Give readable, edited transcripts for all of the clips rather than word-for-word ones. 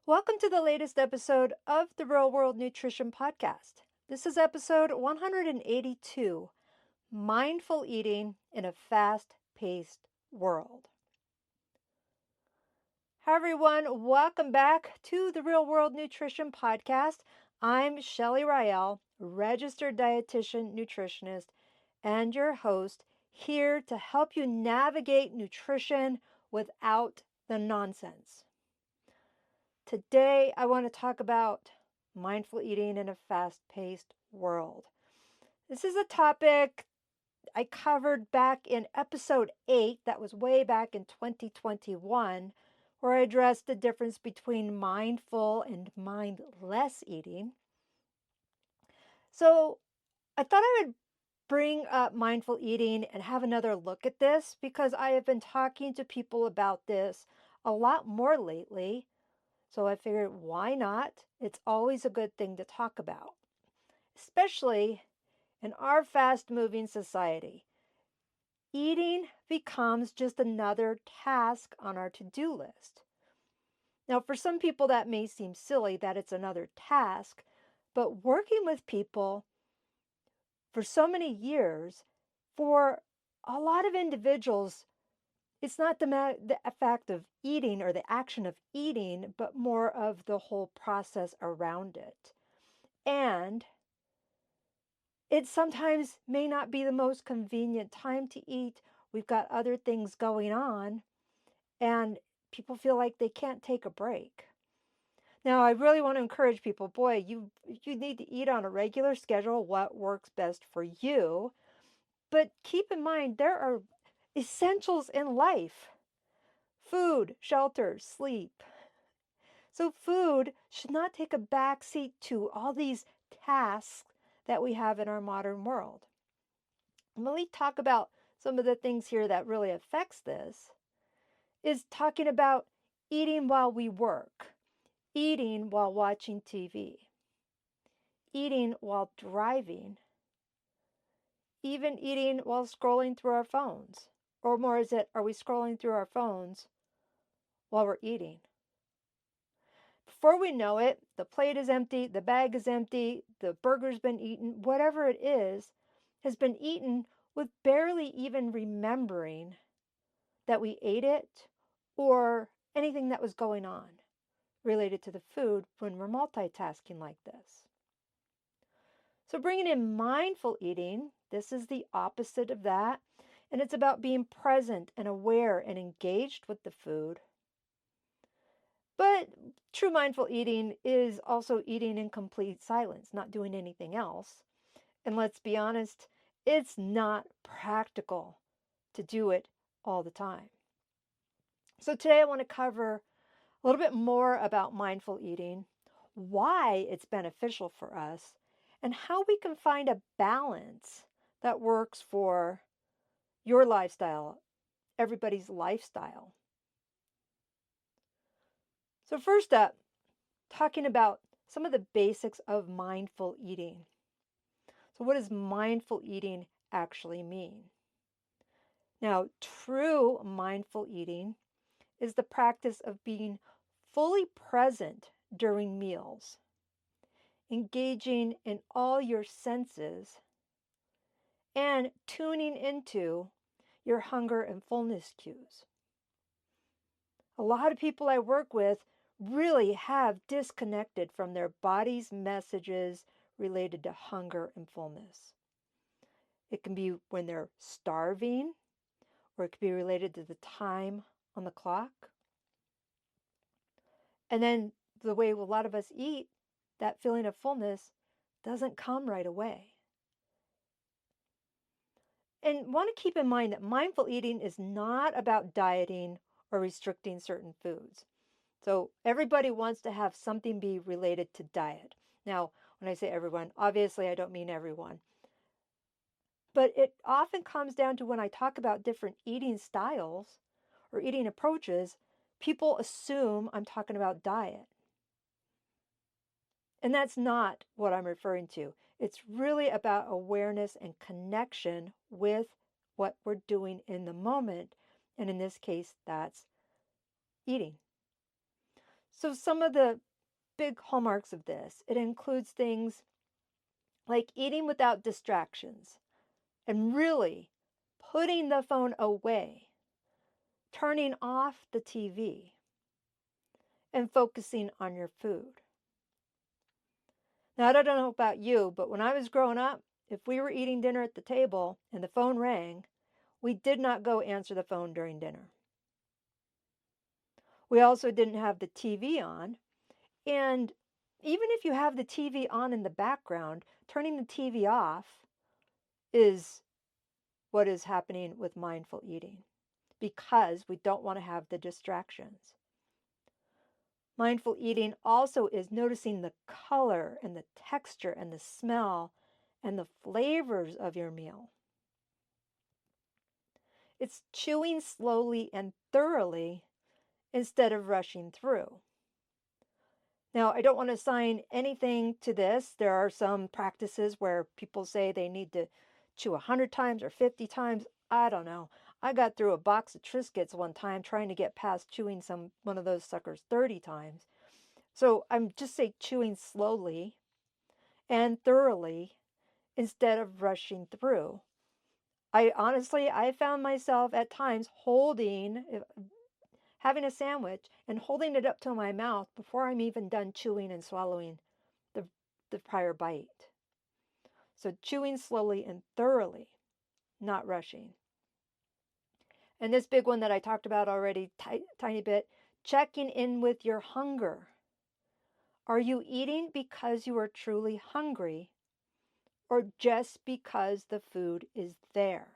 Welcome to the latest episode of the Real World Nutrition Podcast. This is episode 182, Mindful Eating in a Fast-Paced World. Hi everyone, welcome back to the Real World Nutrition Podcast. I'm Shelley, registered dietitian, nutritionist, and your host, here to help you navigate nutrition without the nonsense. Today, I want to talk about mindful eating in a fast-paced world. This is a topic I covered back in episode 8, that was way back in 2021, where I addressed the difference between mindful and mindless eating. So I thought I would bring up mindful eating and have another look at this because I have been talking to people about this a lot more lately. So I figured, why not? It's always a good thing to talk about, especially in our fast-moving society. Eating becomes just another task on our to-do list. Now, for some people, that may seem silly that it's another task, but working with people for so many years, for a lot of individuals, it's not the fact of eating or the action of eating, but more of the whole process around it. And it sometimes may not be the most convenient time to eat. We've got other things going on, and people feel like they can't take a break. Now, I really want to encourage people, boy, you need to eat on a regular schedule, what works best for you. But keep in mind, there are essentials in life: food, shelter, sleep. So food should not take a back seat to all these tasks that we have in our modern world. And when we talk about some of the things here that really affects this, is talking about eating while we work, eating while watching TV, eating while driving, even eating while scrolling through our phones. Or more, are we scrolling through our phones while we're eating? Before we know it, the plate is empty, the bag is empty, the burger's been eaten, whatever it is, has been eaten with barely even remembering that we ate it or anything that was going on related to the food when we're multitasking like this. So bringing in mindful eating, this is the opposite of that. And it's about being present and aware and engaged with the food. But true mindful eating is also eating in complete silence, not doing anything else. And let's be honest, it's not practical to do it all the time. So today I want to cover a little bit more about mindful eating, why it's beneficial for us, and how we can find a balance that works for your lifestyle, everybody's lifestyle. So first up, talking about some of the basics of mindful eating. So what does mindful eating actually mean? Now, true mindful eating is the practice of being fully present during meals, engaging in all your senses, and tuning into your hunger and fullness cues. A lot of people I work with really have disconnected from their body's messages related to hunger and fullness. It can be when they're starving, or it could be related to the time on the clock. And then the way a lot of us eat, that feeling of fullness doesn't come right away. And want to keep in mind that mindful eating is not about dieting or restricting certain foods. So everybody wants to have something be related to diet. Now, when I say everyone, obviously I don't mean everyone. But it often comes down to when I talk about different eating styles or eating approaches, people assume I'm talking about diet. And that's not what I'm referring to. It's really about awareness and connection with what we're doing in the moment. And in this case, that's eating. So some of the big hallmarks of this, it includes things like eating without distractions and really putting the phone away, turning off the TV, and focusing on your food. Now, I don't know about you, but when I was growing up, if we were eating dinner at the table and the phone rang, we did not go answer the phone during dinner. We also didn't have the TV on. And even if you have the TV on in the background, turning the TV off is what is happening with mindful eating because we don't want to have the distractions. Mindful eating also is noticing the color and the texture and the smell and the flavors of your meal. It's chewing slowly and thoroughly instead of rushing through. Now, I don't want to assign anything to this. There are some practices where people say they need to chew 100 times or 50 times. I don't know. I got through a box of Triscuits one time trying to get past chewing one of those suckers 30 times. So I'm just saying chewing slowly and thoroughly instead of rushing through. I found myself at times having a sandwich and holding it up to my mouth before I'm even done chewing and swallowing the, the prior bite. So chewing slowly and thoroughly, not rushing. And this big one that I talked about already, tiny bit, checking in with your hunger. Are you eating because you are truly hungry or just because the food is there?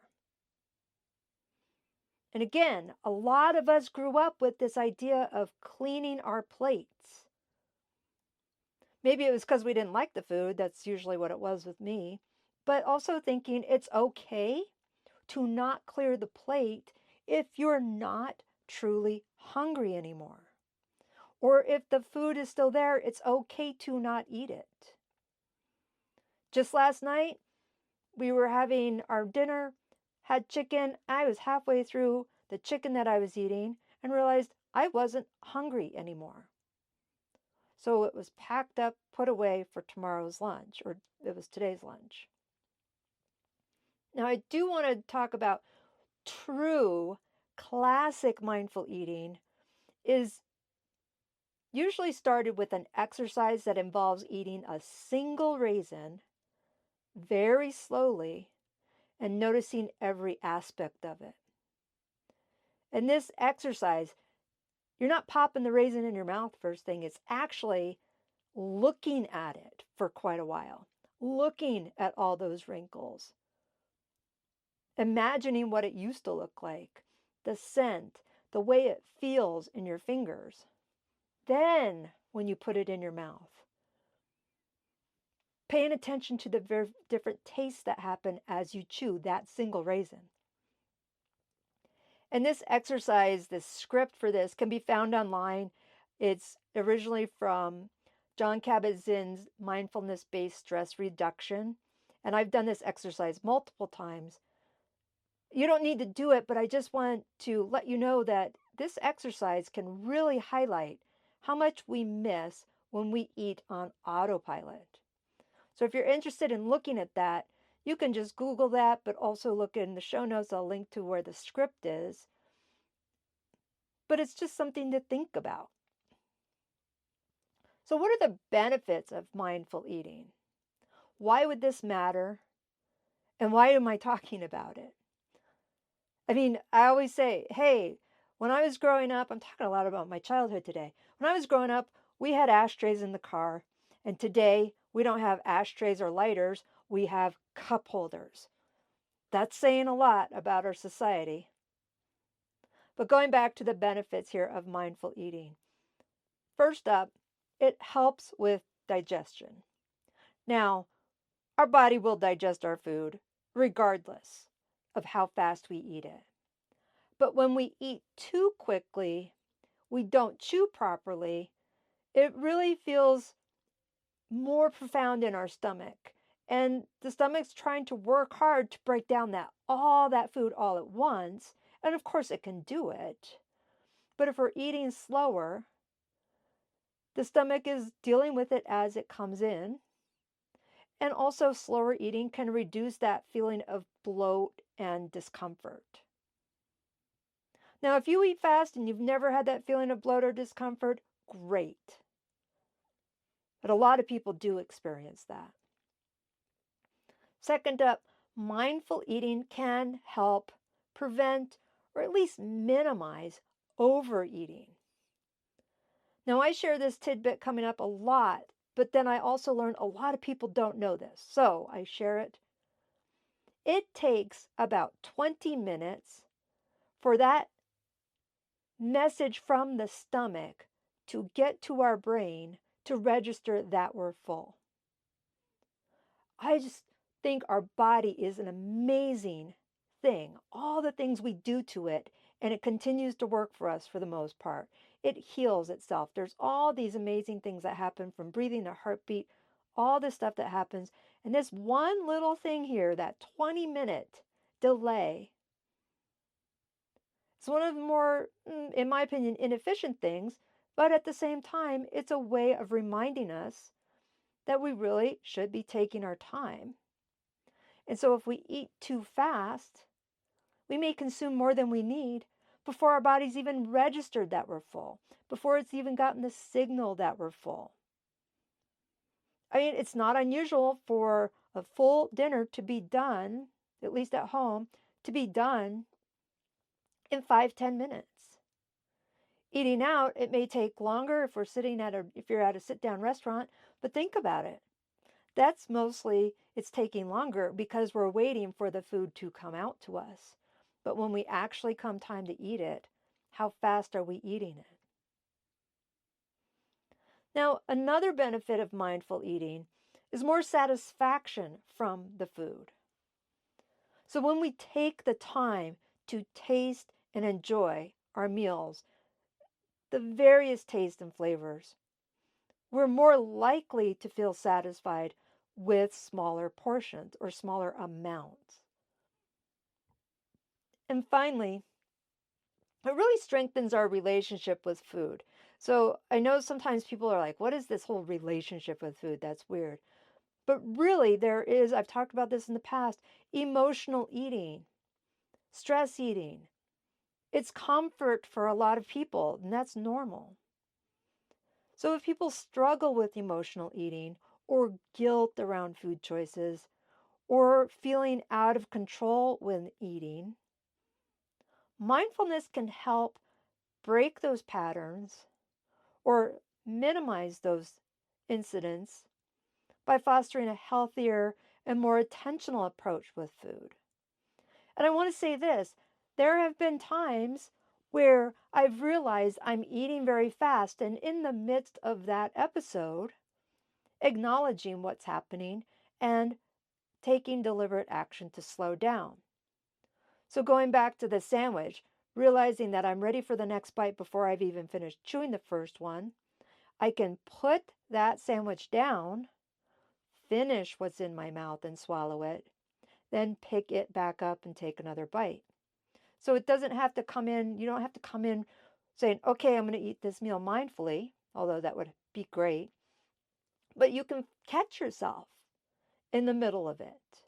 And again, a lot of us grew up with this idea of cleaning our plates. Maybe it was because we didn't like the food. That's usually what it was with me. But also thinking it's okay to not clear the plate if you're not truly hungry anymore. Or if the food is still there, it's okay to not eat it. Just last night, we were having our dinner, had chicken. I was halfway through the chicken that I was eating and realized I wasn't hungry anymore. So it was packed up, put away for tomorrow's lunch, or it was today's lunch. Now, I do want to talk about true classic mindful eating is usually started with an exercise that involves eating a single raisin very slowly and noticing every aspect of it. And this exercise, you're not popping the raisin in your mouth first thing, it's actually looking at it for quite a while, looking at all those wrinkles, imagining what it used to look like, the scent, the way it feels in your fingers. Then, when you put it in your mouth, paying attention to the different tastes that happen as you chew that single raisin. And this exercise, this script for this can be found online. It's originally from John Kabat-Zinn's mindfulness-based stress reduction. And I've done this exercise multiple times. You don't need to do it, but I just want to let you know that this exercise can really highlight how much we miss when we eat on autopilot. So if you're interested in looking at that, you can just Google that, but also look in the show notes. I'll link to where the script is. But it's just something to think about. So what are the benefits of mindful eating? Why would this matter? And why am I talking about it? I mean, I always say, hey, when I was growing up, I'm talking a lot about my childhood today. When I was growing up, we had ashtrays in the car. And today, we don't have ashtrays or lighters. We have cup holders. That's saying a lot about our society. But going back to the benefits here of mindful eating. First up, it helps with digestion. Now, our body will digest our food regardless of how fast we eat it. But when we eat too quickly, we don't chew properly, it really feels more profound in our stomach. And the stomach's trying to work hard to break down all that food all at once. And of course it can do it. But if we're eating slower, The stomach is dealing with it as it comes in. And also, slower eating can reduce that feeling of bloat and discomfort. Now, if you eat fast and you've never had that feeling of bloat or discomfort, great. But a lot of people do experience that. Second up, mindful eating can help prevent or at least minimize overeating. Now, I share this tidbit coming up a lot, but then I also learned a lot of people don't know this. So I share it. It takes about 20 minutes for that message from the stomach to get to our brain to register that we're full. I just think our body is an amazing thing. All the things we do to it, and it continues to work for us for the most part. It heals itself. There's all these amazing things that happen from breathing to heartbeat, all this stuff that happens. And this one little thing here, that 20-minute delay, it's one of the more, in my opinion, inefficient things, but at the same time, it's a way of reminding us that we really should be taking our time. And so if we eat too fast, we may consume more than we need before our body's even registered that we're full, before it's even gotten the signal that we're full. I mean, it's not unusual for a full dinner to be done, at least at home, to be done in 5-10 minutes. Eating out, it may take longer if you're at a sit-down restaurant, but think about it. That's mostly, it's taking longer because we're waiting for the food to come out to us. But when we actually come time to eat it, how fast are we eating it? Now, another benefit of mindful eating is more satisfaction from the food. So when we take the time to taste and enjoy our meals, the various tastes and flavors, we're more likely to feel satisfied with smaller portions or smaller amounts. And finally, it really strengthens our relationship with food. So I know sometimes people are like, what is this whole relationship with food? That's weird. But really, I've talked about this in the past, emotional eating, stress eating. It's comfort for a lot of people, and that's normal. So if people struggle with emotional eating or guilt around food choices or feeling out of control when eating, mindfulness can help break those patterns or minimize those incidents by fostering a healthier and more intentional approach with food. And I want to say this, there have been times where I've realized I'm eating very fast, and in the midst of that episode, acknowledging what's happening and taking deliberate action to slow down. So going back to the sandwich, realizing that I'm ready for the next bite before I've even finished chewing the first one, I can put that sandwich down, finish what's in my mouth and swallow it, then pick it back up and take another bite. So it doesn't have to come in, you don't have to come in saying, okay, I'm going to eat this meal mindfully, although that would be great. But you can catch yourself in the middle of it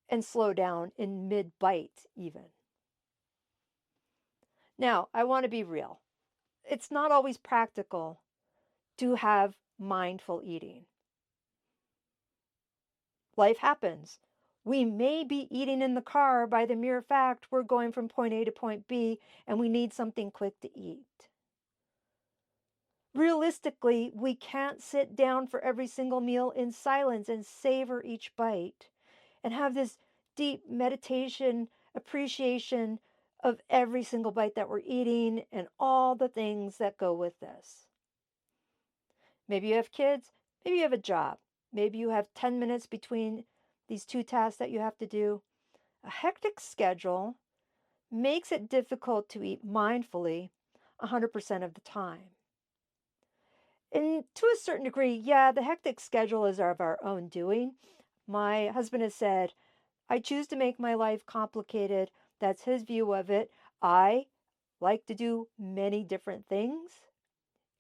and slow down in mid-bite even. Now, I want to be real. It's not always practical to have mindful eating. Life happens. We may be eating in the car by the mere fact we're going from point A to point B and we need something quick to eat. Realistically, we can't sit down for every single meal in silence and savor each bite and have this deep meditation, appreciation of every single bite that we're eating and all the things that go with this. Maybe you have kids, maybe you have a job, maybe you have 10 minutes between these two tasks that you have to do. A hectic schedule makes it difficult to eat mindfully 100% of the time. And to a certain degree, yeah, the hectic schedule is of our own doing. My husband has said, I choose to make my life complicated. That's his view of it. I like to do many different things,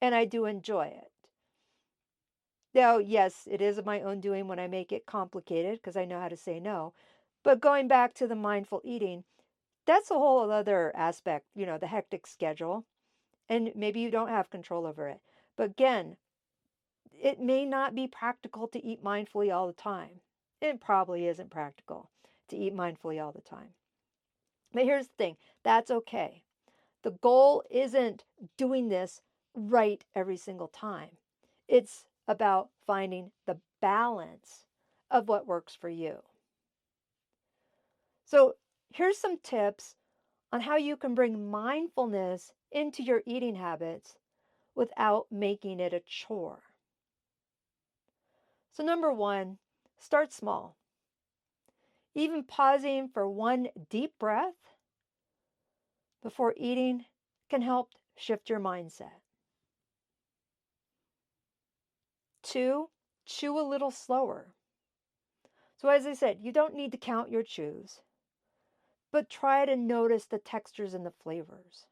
and I do enjoy it. Now, yes, it is my own doing when I make it complicated because I know how to say no. But going back to the mindful eating, that's a whole other aspect, the hectic schedule. And maybe you don't have control over it. But again, it may not be practical to eat mindfully all the time. It probably isn't practical to eat mindfully all the time. But here's the thing, that's okay. The goal isn't doing this right every single time. It's about finding the balance of what works for you. So, here's some tips on how you can bring mindfulness into your eating habits without making it a chore. So, number one, start small. Even pausing for one deep breath before eating can help shift your mindset. Two, chew a little slower. So, as I said, you don't need to count your chews, but try to notice the textures and the flavors.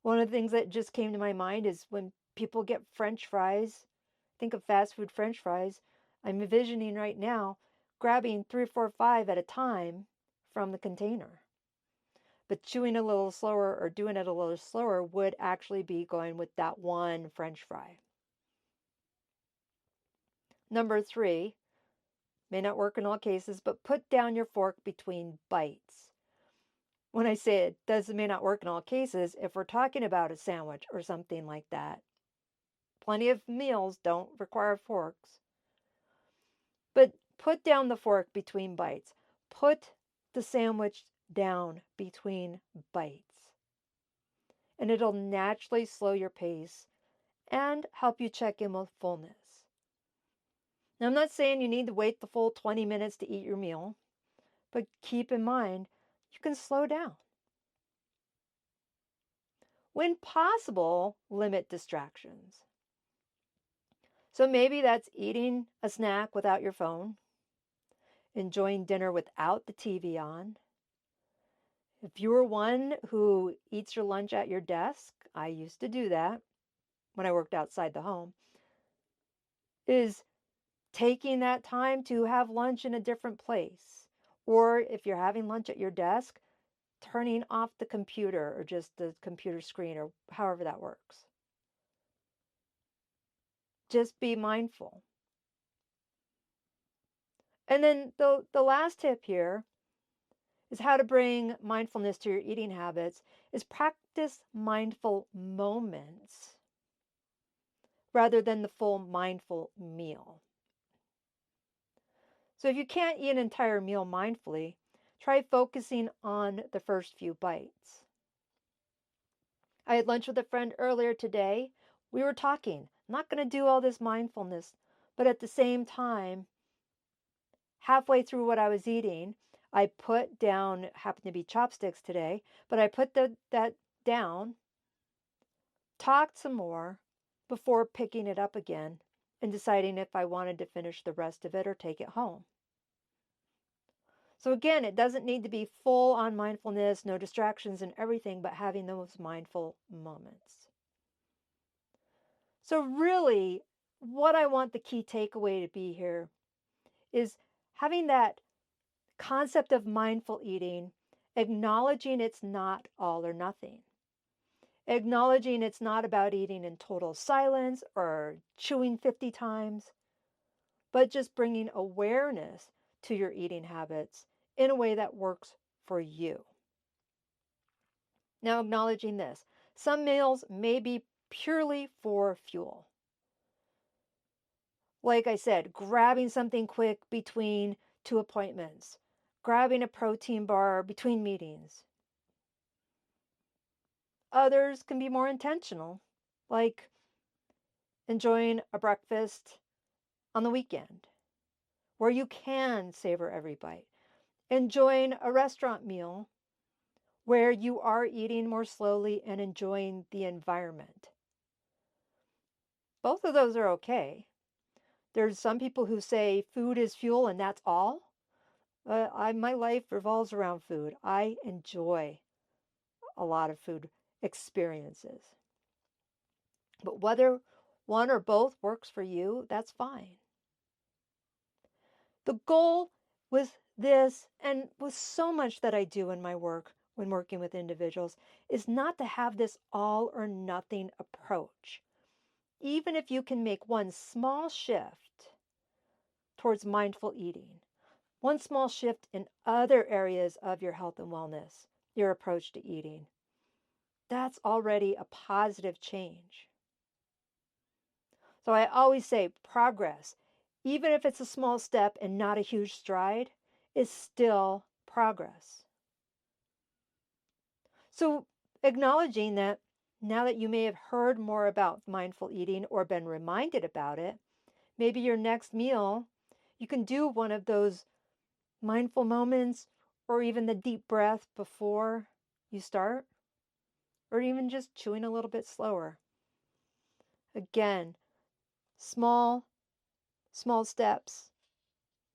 One of the things that just came to my mind is when people get French fries, think of fast food French fries. I'm envisioning right now grabbing 3, 4, 5 at a time from the container. But chewing a little slower or doing it a little slower would actually be going with that one French fry. Number 3, may not work in all cases, but put down your fork between bites. When I say it does may not work in all cases, if we're talking about a sandwich or something like that, plenty of meals don't require forks. But put down the fork between bites. Put the sandwich down between bites. And it'll naturally slow your pace and help you check in with fullness. Now, I'm not saying you need to wait the full 20 minutes to eat your meal, but keep in mind you can slow down. When possible, limit distractions. So maybe that's eating a snack without your phone, enjoying dinner without the TV on. If you're one who eats your lunch at your desk, I used to do that when I worked outside the home, is taking that time to have lunch in a different place. Or if you're having lunch at your desk, turning off the computer or just the computer screen or however that works. Just be mindful. And then the last tip here is how to bring mindfulness to your eating habits is practice mindful moments rather than the full mindful meal. So if you can't eat an entire meal mindfully, try focusing on the first few bites. I had lunch with a friend earlier today. We were talking. I'm not going to do all this mindfulness, but at the same time, halfway through what I was eating, I put down, happened to be chopsticks today, but I put that down, talked some more before picking it up again and deciding if I wanted to finish the rest of it or take it home. So again, it doesn't need to be full on mindfulness, no distractions and everything, but having those mindful moments. So really, what I want the key takeaway to be here is having that concept of mindful eating, acknowledging it's not all or nothing. Acknowledging it's not about eating in total silence or chewing 50 times, but just bringing awareness to your eating habits in a way that works for you. Now, acknowledging this, some meals may be purely for fuel. Like I said, grabbing something quick between two appointments, grabbing a protein bar between meetings. Others can be more intentional, like enjoying a breakfast on the weekend where you can savor every bite, enjoying a restaurant meal where you are eating more slowly and enjoying the environment. Both of those are okay. There's some people who say food is fuel and that's all. My life revolves around food. I enjoy a lot of food experiences. But one or both works for you, that's fine. The goal with this, and with so much that I do in my work when working with individuals, is not to have this all or nothing approach. Even if you can make one small shift towards mindful eating, one small shift in other areas of your health and wellness, your approach to eating, that's already a positive change. So I always say progress, even if it's a small step and not a huge stride, is still progress. So acknowledging that now that you may have heard more about mindful eating or been reminded about it, maybe your next meal, you can do one of those mindful moments or even the deep breath before you start, or even just chewing a little bit slower. Again, small, small steps,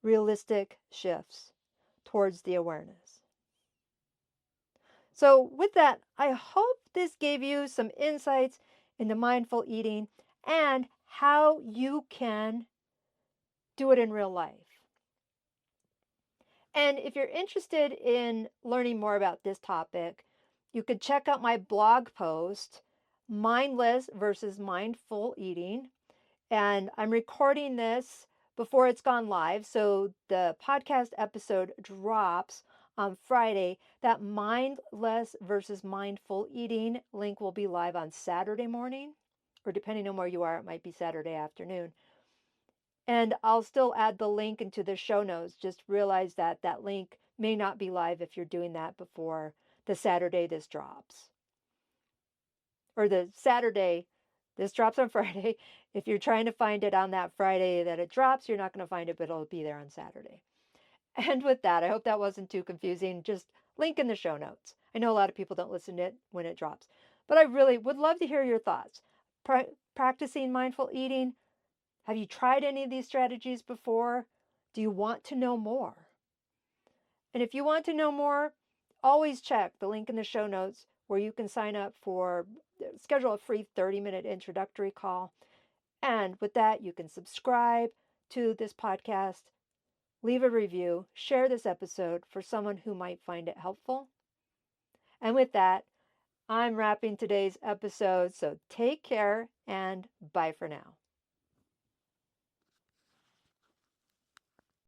realistic shifts towards the awareness. So, with that, I hope this gave you some insights into mindful eating and how you can do it in real life. And if you're interested in learning more about this topic, you could check out my blog post, Mindless versus Mindful Eating. And I'm recording this before it's gone live. So the podcast episode drops on Friday. That mindless versus mindful eating link will be live on Saturday morning, or depending on where you are, it might be Saturday afternoon. And I'll still add the link into the show notes. Just realize that that link may not be live if you're doing that before the Saturday this drops. Or the Saturday, this drops on Friday. If you're trying to find it on that Friday that it drops, you're not going to find it, but it'll be there on Saturday. And with that, I hope that wasn't too confusing. Just link in the show notes. I know a lot of people don't listen to it when it drops, but I really would love to hear your thoughts. Practicing mindful eating, have you tried any of these strategies before? Do you want to know more? And if you want to know more, always check the link in the show notes where you can sign up for, schedule a free 30-minute introductory call. And with that, you can subscribe to this podcast, leave a review, share this episode for someone who might find it helpful. And with that, I'm wrapping today's episode. So take care and bye for now.